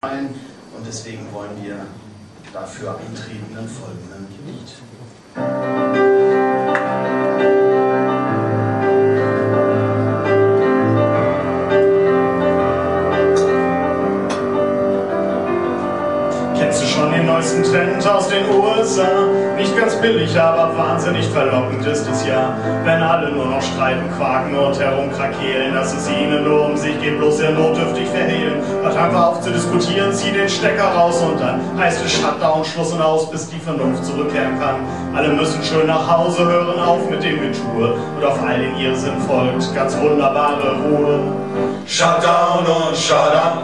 Und deswegen wollen wir dafür eintreten in folgendem Lied. Kennst du schon den neuesten Trend aus den USA? Nicht ganz billig, aber wahnsinnig verlockend ist es ja, wenn alle nur noch streiten, quaken und herumkrakehlen, dass es ihnen nur um sich geht, bloß sehr notdürftig verhehlen. Hört einfach auf zu diskutieren, zieh den Stecker raus und dann heißt es Shutdown, Schluss und aus, bis die Vernunft zurückkehren kann. Alle müssen schön nach Hause, hören auf mit dem Getue und auf all den Irrsinn folgt ganz wunderbare Ruhe. Shutdown und shut up.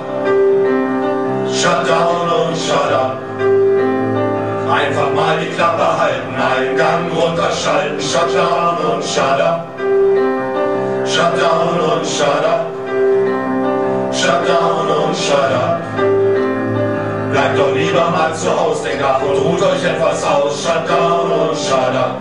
Shutdown und shut up. Einfach mal die Klappe halten, einen Gang runterschalten. Shutdown und shut up. Shutdown und shut up. Shutdown und shut up. Bleibt doch lieber mal zu Hause, denkt nach und ruht euch etwas aus. Shutdown und shut up.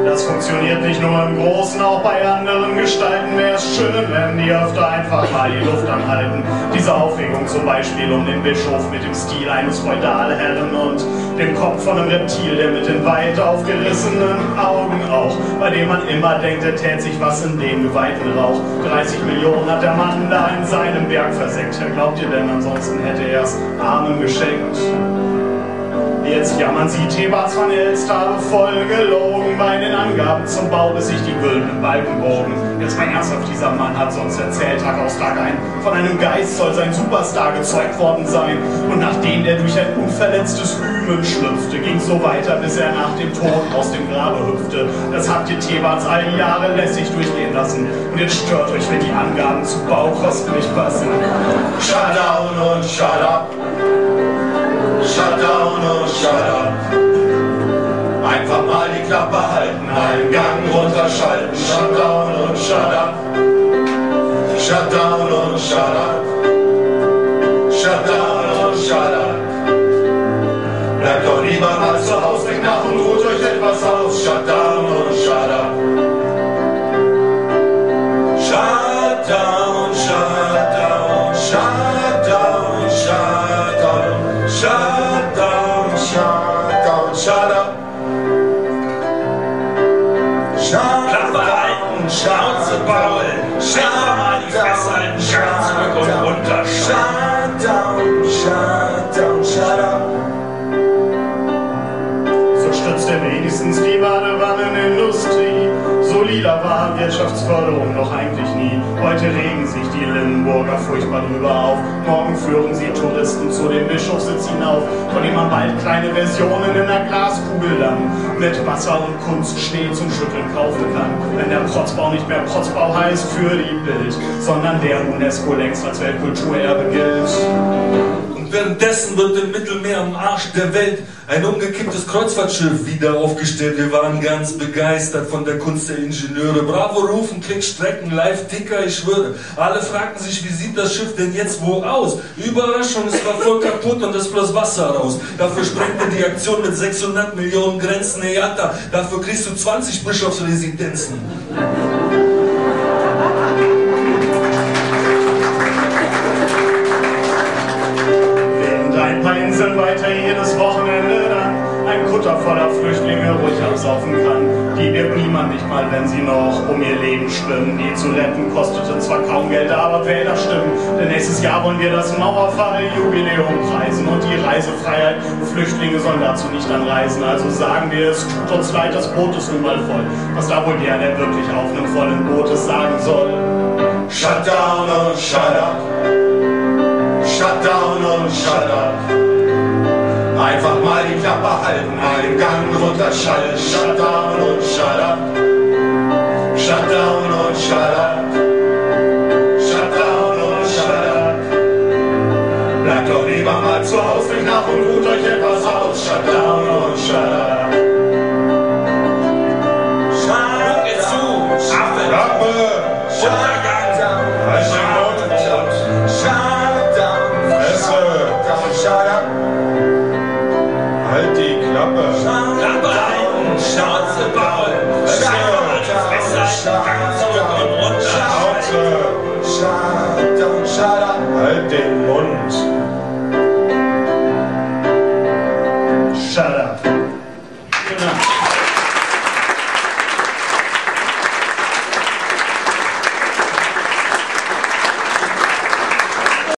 Das funktioniert nicht nur im Großen, auch bei anderen Gestalten. Wäre es schön, wenn die öfter einfach mal die Luft anhalten. Diese Aufregung zum Beispiel um den Bischof mit dem Stil eines Feudalherren und dem Kopf von einem Reptil, der mit den weit aufgerissenen Augen auch, bei dem man immer denkt, er tät sich was in dem geweihten Rauch. 30 Millionen hat der Mann da in seinem Berg versenkt. Wer glaubt ihr denn, ansonsten hätte er es Armen geschenkt? Jetzt jammern sie, Thebats van Elst-Habe voll gelogen bei den Angaben zum Bau, bis sich die güldenen Balken bogen. Jetzt mal ernsthaft, dieser Mann hat sonst erzählt, Tag aus Tag ein, von einem Geist soll sein Superstar gezeugt worden sein. Und nachdem er durch ein unverletztes Hymen schlüpfte, ging's so weiter, bis er nach dem Tod aus dem Grabe hüpfte. Das habt ihr Thebats all die Jahre lässig durchgehen lassen. Und jetzt stört euch, wenn die Angaben zu Baukosten nicht passen. Shut down und shut up. Shut down und shut up. Einfach mal die Klappe halten, einen Gang runterschalten. Shut down und shut up. Shut down und shut up. Shut down und shut up. Bleibt doch lieber mal zu Hause, denkt nach und ruht euch etwas aus. Shut down und shut up. Shut down, shut down, shut down, shut down, shut down, shut down, shut up. Klappe halten, Schnauze baulen, einfach mal die Fresse halten, Gang zurück und runter. Shut down, shut down, shut up. So stützt er wenigstens die Badewannenindustrie. Solider war Wirtschaftsförderung noch eigentlich nie. Heute regen sich die Limburger furchtbar drüber auf. Morgen führen sie Touristen zu dem Bischofssitz hinauf, von dem man bald kleine Versionen in der Glaskugel dann mit Wasser und Kunstschnee zum Schütteln kaufen kann. Wenn der Protzbau nicht mehr Protzbau heißt für die Bild, sondern der UNESCO längst als Weltkulturerbe gilt. Währenddessen wird im Mittelmeer am Arsch der Welt ein umgekipptes Kreuzfahrtschiff wieder aufgestellt. Wir waren ganz begeistert von der Kunst der Ingenieure. Bravo rufen, Klick, Strecken, Live-Ticker, ich schwöre. Alle fragten sich, wie sieht das Schiff denn jetzt wo aus? Überraschung, es war voll kaputt und es floss Wasser raus. Dafür sprengte die Aktion mit 600 Millionen Grenzen. Eata, dafür kriegst du 20 Bischofsresidenzen. Ein paar Inseln weiter jedes Wochenende dann ein Kutter voller Flüchtlinge ruhig absaufen kann. Die birgt niemand, nicht mal wenn sie noch um ihr Leben schwimmen. Die zu retten kostete zwar kaum Geld, aber Wähler stimmen. Denn nächstes Jahr wollen wir das Mauerfall-Jubiläum preisen und die Reisefreiheit. Flüchtlinge sollen dazu nicht anreisen. Also sagen wir, es tut uns leid, das Boot ist nun mal voll. Was da wohl der wirklich auf einem vollen Boot sagen soll? Shut down und shut up. Shut down und shut up. Einfach mal die Klappe halten, einen Gang runterschalten. Shut down und shut up. Shut down und shut up. Shut down und shut up. Bleibt doch lieber mal zu Hause, denkt nach und ruht euch etwas aus. Shut down und shut up. Guck jetzt zu, Affe, Klappe. Untergang, Halt den Mund. Shut down. Fresse. Shut up. Halt die Klappe. Klappe halten, Schnauze baulen, einfach mal die Fresse halten, Gang zurück und runter. Schnauze. Shut down, shut up. Halt den Mund. Shut up.